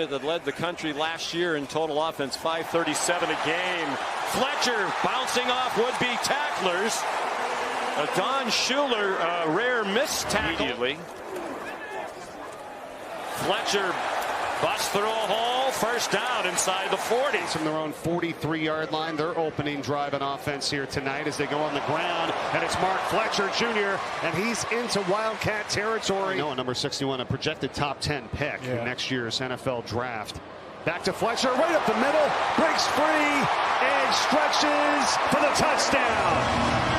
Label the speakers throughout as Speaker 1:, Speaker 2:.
Speaker 1: unit that led the country last year in total offense, 537 a game. Fletcher bouncing off would-be tacklers. Don Schuler, a rare missed tackle. Immediately. Fletcher busts through a hole, first down inside the 40.
Speaker 2: From their own 43-yard line, their opening drive on offense here tonight as they go on the ground. And it's Mark Fletcher Jr., and he's into Wildcat territory. No, number 61, a projected top 10 pick in next year's NFL draft. Back to Fletcher, right up the middle, breaks free, and stretches for the touchdown.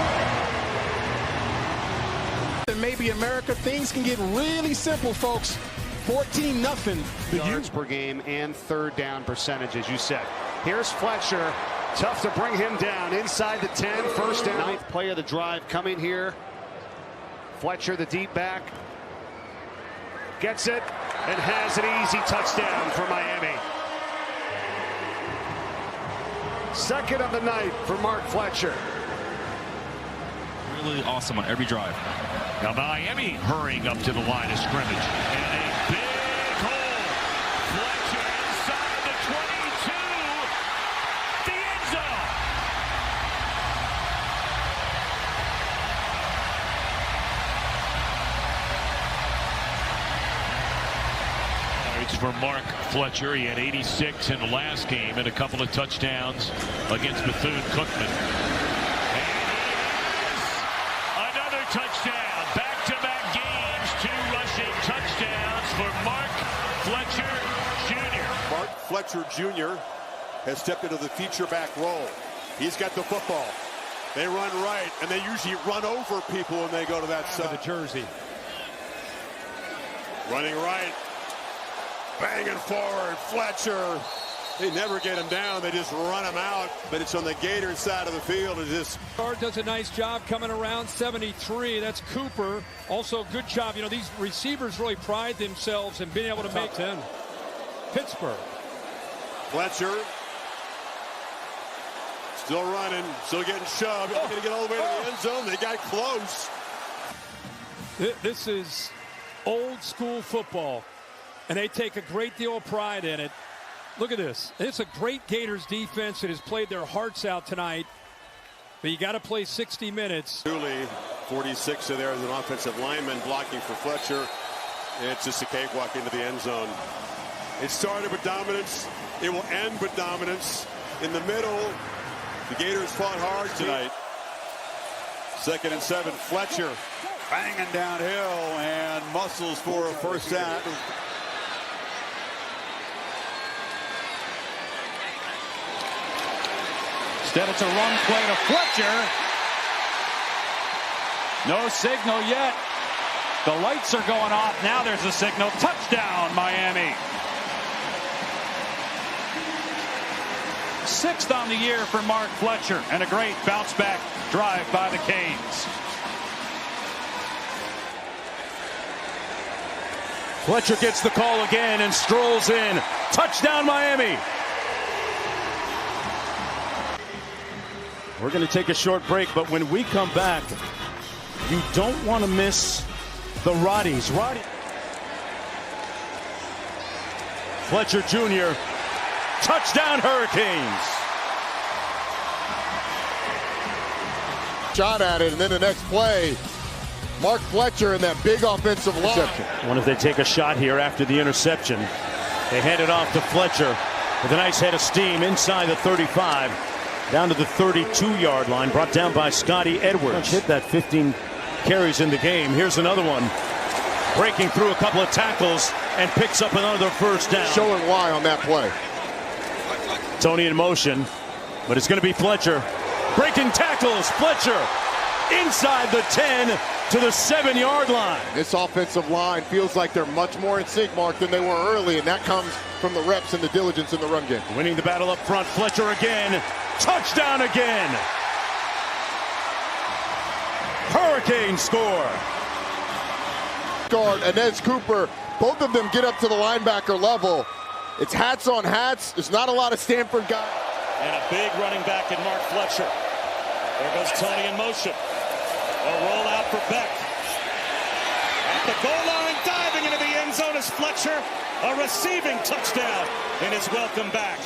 Speaker 3: And maybe America, things can get really simple, folks. 14-0.
Speaker 2: Yards per game and third down percentage, as you said. Here's Fletcher. Tough to bring him down inside the 10. First down. Ninth play of the drive coming here. Fletcher, the deep back. Gets it and has an easy touchdown for Miami. Second of the night for Mark Fletcher.
Speaker 4: Really awesome on every drive. Now Miami hurrying up to the line of scrimmage. And a big hole. Fletcher inside the 22. The end zone. It's for Mark Fletcher. He had 86 in the last game and a couple of touchdowns against Bethune-Cookman. Touchdown, back-to-back games, 2 rushing touchdowns for Mark Fletcher Jr.
Speaker 5: Mark Fletcher Jr. has stepped into the feature back role. He's got the football. They run right, and they usually run over people when they go to that side.
Speaker 3: The jersey.
Speaker 5: Running right, banging forward, Fletcher. They never get him down, they just run him out, but it's on the Gators side of the field. It just
Speaker 3: Does a nice job coming around 73. That's Cooper. Also, good job. You know, these receivers really pride themselves in being able to make 10. Pittsburgh.
Speaker 5: Fletcher still running, still getting shoved. They're going to get all the way to the end zone. They got close.
Speaker 3: This is old school football, and they take a great deal of pride in it. Look at this. It's a great Gators defense that has played their hearts out tonight. But you got to play 60 minutes.
Speaker 5: Dooley, 46 there as an offensive lineman blocking for Fletcher. And it's just a cakewalk into the end zone. It started with dominance. It will end with dominance. In the middle, the Gators fought hard tonight. 2nd and 7, Fletcher banging downhill and muscles for a first down.
Speaker 6: Instead, it's a run play to Fletcher. No signal yet. The lights are going off. Now there's a signal. Touchdown, Miami. 6th on the year for Mark Fletcher. And a great bounce-back drive by the Canes.
Speaker 1: Fletcher gets the call again and strolls in. Touchdown, Miami. We're going to take a short break, but when we come back, you don't want to miss the Roddies. Fletcher Jr. Touchdown, Hurricanes.
Speaker 7: Shot at it, and then the next play, Mark Fletcher in that big offensive line.
Speaker 1: What if they take a shot here after the interception? They hand it off to Fletcher with a nice head of steam inside the 35. Down to the 32-yard line, brought down by Scotty Edwards. Hit that 15 carries in the game. Here's another one. Breaking through a couple of tackles and picks up another first down.
Speaker 7: Showing why on that play.
Speaker 1: Tony in motion, but it's going to be Fletcher. Breaking tackles, Fletcher inside the 10 to the 7-yard line.
Speaker 7: This offensive line feels like they're much more in sync, Mark, than they were early, and that comes from the reps and the diligence in the run game.
Speaker 1: Winning the battle up front, Fletcher again. Touchdown again. Hurricanes score.
Speaker 7: Guard Inez Cooper, both of them get up to the linebacker level. It's hats on hats. There's not a lot of Stanford guys.
Speaker 8: And a big running back in Mark Fletcher. There goes Tony in motion. A rollout for Beck. At the goal line, diving into the end zone is Fletcher. A receiving touchdown in his welcome back.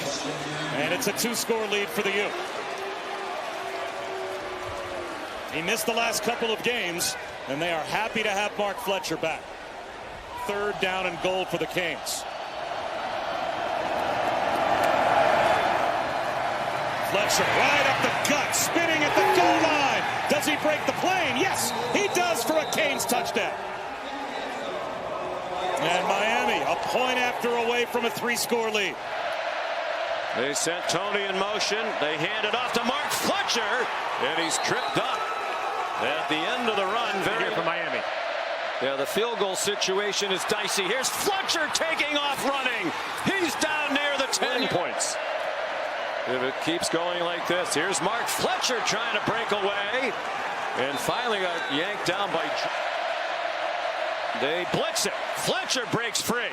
Speaker 8: And it's a 2-score lead for the U. He missed the last couple of games, and they are happy to have Mark Fletcher back. 3rd down and goal for the Canes. Fletcher right up the gut, spinning at the goal line. Does he break the plane? Yes, he does for a Canes touchdown. And Miami a point after away from a 3-score lead.
Speaker 1: They sent Tony in motion. They hand it off to Mark Fletcher, and he's tripped up at the end of the run. Very
Speaker 6: for Miami.
Speaker 1: Yeah, the field goal situation is dicey. Here's Fletcher taking off running. He's down near the 10 points. If it keeps going like this, here's Mark Fletcher trying to break away, and finally got yanked down by. They blitz it. Fletcher breaks free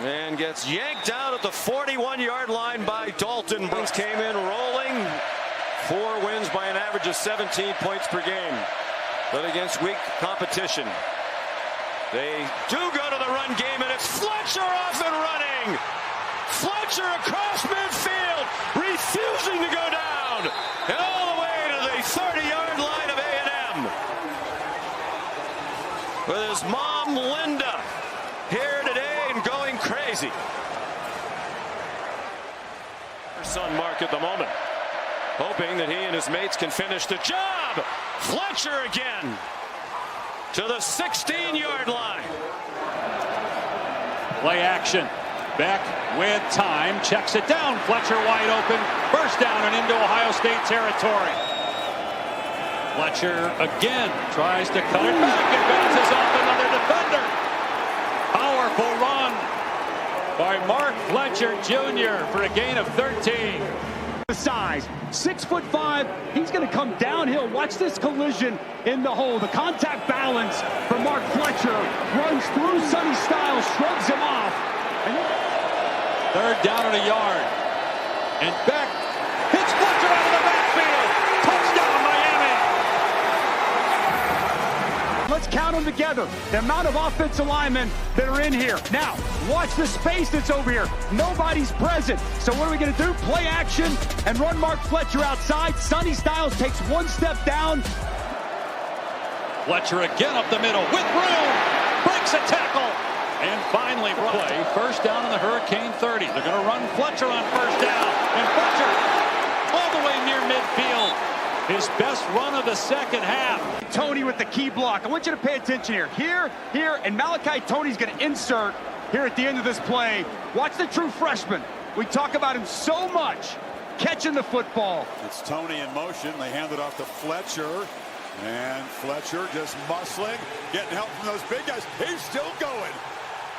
Speaker 1: and gets yanked down at the 41-yard line by Dalton. Brooks came in rolling. 4 wins by an average of 17 points per game, but against weak competition. They do go to the run game, and it's Fletcher off and running. Fletcher across midfield, refusing to go down, and all the way to the 30-yard line of A&M. With his mom, Linda, here today and going crazy. Her son, Mark, at the moment, hoping that he and his mates can finish the job. Fletcher again to the 16-yard line.
Speaker 6: Play action. Beck with time, checks it down. Fletcher wide open, first down and into Ohio State territory. Fletcher again tries to cut it back and bounces off another defender. Powerful run by Mark Fletcher Jr. for a gain of 13.
Speaker 9: The size, 6'5", he's going to come downhill. Watch this collision in the hole. The contact balance for Mark Fletcher runs through Sonny Styles, shrugs him off.
Speaker 6: Third down and a yard. And Beck hits Fletcher out of the backfield. Touchdown, Miami.
Speaker 9: Let's count them together. The amount of offensive linemen that are in here. Now, watch the space that's over here. Nobody's present. So what are we going to do? Play action and run Mark Fletcher outside. Sonny Styles takes 1 step down.
Speaker 6: Fletcher again up the middle with room. Breaks a tackle. And finally, play first down in the Hurricane 30. They're going to run Fletcher on first down. And Fletcher all the way near midfield. His best run of the second half.
Speaker 9: Tony with the key block. I want you to pay attention here. Here, and Malachi Tony's going to insert here at the end of this play. Watch the true freshman. We talk about him so much. Catching the football.
Speaker 10: It's Tony in motion. They hand it off to Fletcher. And Fletcher just muscling, getting help from those big guys. He's still going.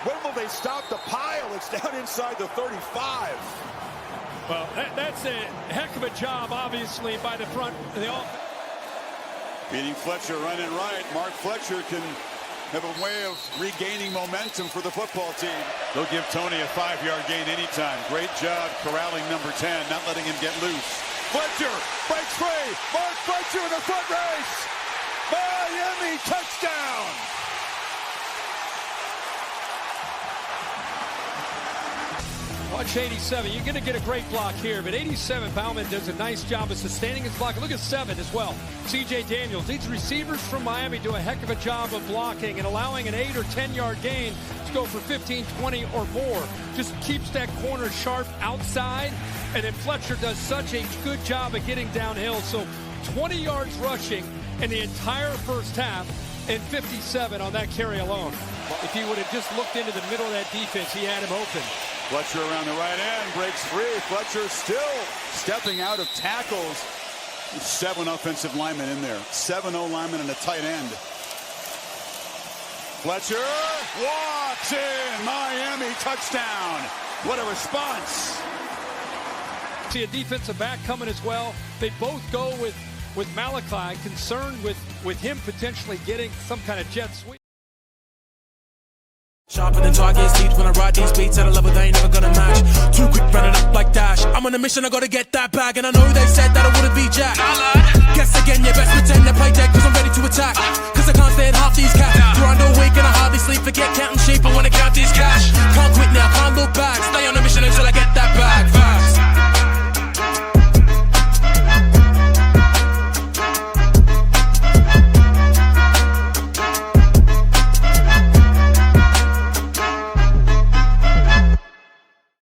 Speaker 10: When will they stop the pile? It's down inside the 35.
Speaker 3: Well, that's a heck of a job, obviously, by the front.
Speaker 10: Beating Fletcher running right. Mark Fletcher can have a way of regaining momentum for the football team. They'll give Tony a 5-yard gain anytime. Great job corralling number 10, not letting him get loose. Fletcher breaks free. Mark Fletcher in the foot race. Miami touchdown.
Speaker 3: Watch 87. You're going to get a great block here, but 87, Bauman does a nice job of sustaining his block. Look at 7 as well. C.J. Daniels. These receivers from Miami do a heck of a job of blocking and allowing an 8 or 10-yard gain to go for 15, 20 or more. Just keeps that corner sharp outside, and then Fletcher does such a good job of getting downhill. So 20 yards rushing in the entire first half and 57 on that carry alone. If he would have just looked into the middle of that defense, he had him open.
Speaker 10: Fletcher around the right end, breaks free. Fletcher still stepping out of tackles. 7 offensive linemen in there. 7 O-linemen and a tight end. Fletcher walks in. Miami touchdown. What a response.
Speaker 3: See a defensive back coming as well. They both go with Malachi, concerned with him potentially getting some kind of jet sweep.
Speaker 11: Sharper than target speed when I ride these beats at a level they ain't never gonna match. Too quick running up like Dash. I'm on a mission, I gotta get that bag. And I know they said that I wouldn't be Jack. Guess again, you best pretend to play dead, cause I'm ready to attack. Cause I can't stand half these cats. Grind all week and I hardly sleep, forget counting sheep. I wanna count these cash.